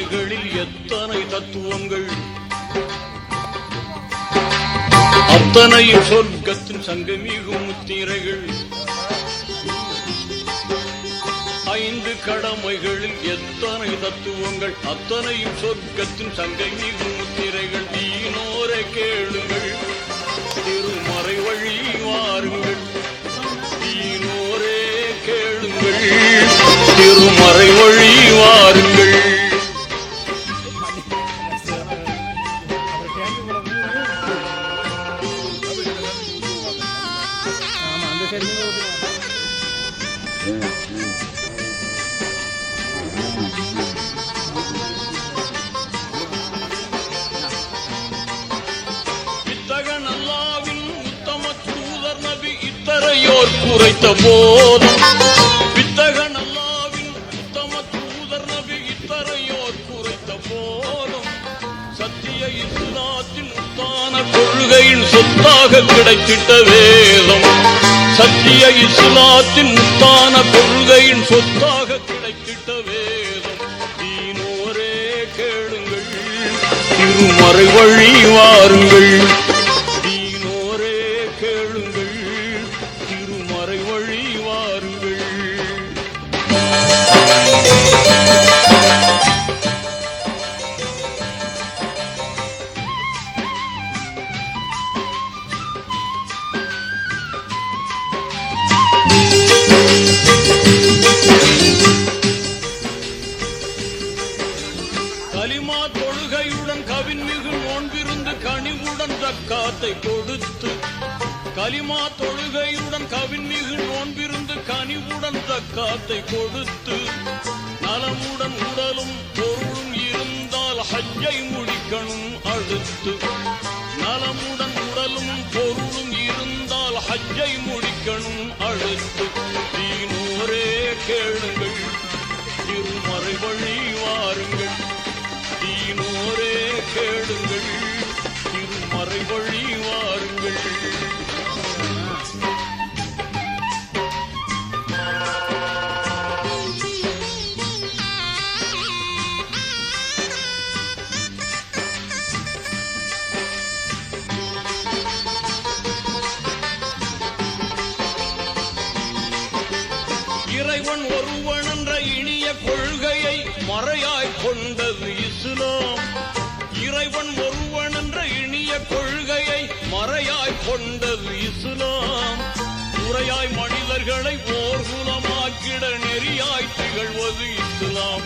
கடமைகளில் எத்தனை தத்துவங்கள், அத்தனையும் சொர்க்கத்தின் சங்கமிகும் முத்திரைகள். 5 கடமைகளில் எத்தனை தத்துவங்கள், அத்தனையும் சொர்க்கத்தின் சங்கமிகும் முத்திரைகள். தீனோரை கேளுங்கள், திருமறை வழி வாருங்கள். தீனோரே கேளுங்கள், திருமறை வழி வாருங்கள். வித்தகன் அல்லாவின் உத்தம தூதர் நபி இத்தரையோர் குறைத்த போதும், வித்தகன் அல்லாவின் உத்தம தூதர் நபி இத்தரையோர் குறைத்த போதும், சத்திய இஸ்லாத்தின் உத்தான கொள்கையின் சொத்தாக கிடைத்திட்ட வேதம், சத்திய இஸ்லாத்தின் உத்தான கொள்கையின் சொத்தாக கிடைத்திட்ட வேதம். தீனோரே கேளுங்கள், திருமறை வழி வாருங்கள். தீனோரே கேளுங்கள், திருமறை வழி வாருங்கள். கலிமா தொழுகையுடன் கவின்மிகு நோன்பிருந்து கனிவுடன் ஜக்காத்தை கொடுத்து, கலிமா தொழுகையுடன் கவின்மிகு நோன்பிருந்து கனிவுடன் ஜக்காத்தை கொடுத்து, நலமுடன் உடலும் பொருளும் இருந்தால் ஹஜ்ஜை முடிக்கணும் அடுத்து, நலமுடன் உடலும் பொருளும் இருந்தால் ஹஜ்ஜை முடிக்கணும் அடுத்து. தீனோரே கேளுங்கள், திருமறை வழி வாருங்கள். தீனோரே கேளுங்கள், திருமறை வழி வாருங்கள். இறைவன் ஒருவன் என்ற இனிய கொள்கையை மறையாய் கொண்டது இஸ்லாம். இறைவன் ஒருவன் என்ற இனிய கொள்கையை மறையாய் கொண்டது இஸ்லாம். முறையாய் மனிதர்களை ஓர்குலமாக்கிட நெறியாய் திகழ்வது இஸ்லாம்.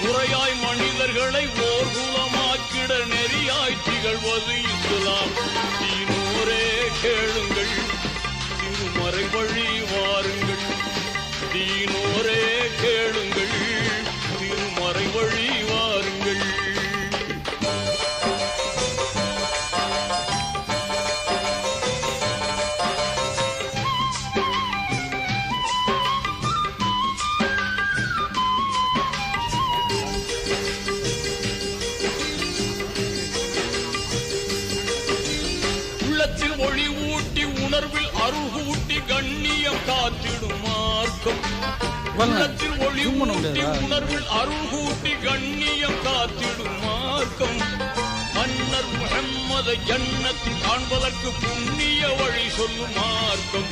முறையாய் மனிதர்களை ஓர்குலமாக்கிட நெறியாய் திகழ்வது இஸ்லாம். தீனோரே கேளுங்கள், திருமறை வழி வாருங்கள். தீனோரே கேளுங்கள், திருமறை வழி வாருங்கள். உள்ளத்தில் ஒளி ஊட்டி உணர்வில் அருள் ஊட்டி கண்ணியம் காத்திடும் மார்க்கம். உள்ளத்தில் ஒளி ஊட்டி உணர்வில் அருள் கூட்டி கண்ணியம் காத்திடும் மார்க்கம். மன்னர் முஹம்மதை ஜன்னத்தில் காண்பதற்கு புண்ணிய வழி சொல்லும் மார்க்கம்.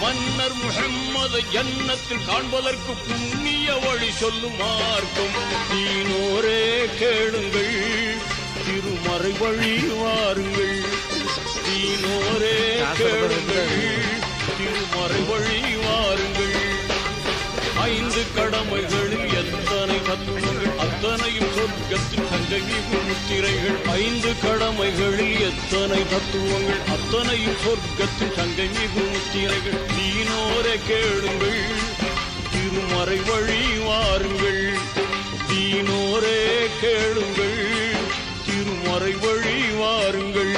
மன்னர் முஹம்மதை ஜன்னத்தில் காண்பதற்கு புண்ணிய வழி சொல்லும் மார்க்கம். தீனோரே கேளுங்கள், திருமறை வழி வாருங்கள். தீனோரே கேளுங்கள், திருமறை வழி வாருங்கள். 5 கடமைகளில் எத்தனை தத்துவங்கள், அத்தனையும் சொர்க்கத்தின் சங்கமிகும் முத்திரைகள். 5 கடமைகளில் எத்தனை தத்துவங்கள், அத்தனையும் சொர்க்கத்தின் சங்கமிகும் முத்திரைகள். தீனோரே கேளுங்கள், திருமறை வழி வாருங்கள். தீனோரே கேளுங்கள், திருமறை வழி வாருங்கள்.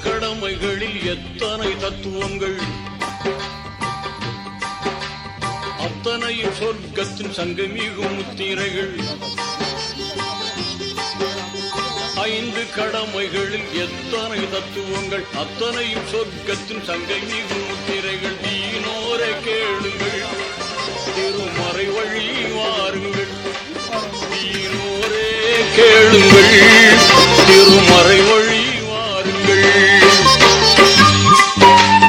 கடமைகளில் எத்தனை தத்துவங்கள், அத்தனையும் சொர்க்கத்தின் சங்கமிகும் முத்திரைகள். 5 கடமைகளில் எத்தனை தத்துவங்கள், அத்தனையும் சொர்க்கத்தின் சங்கமிகும் முத்திரைகள். தீனோரை கேளுங்கள், திருமறை வழி வாருங்கள், தீனோரே கேளுங்கள்.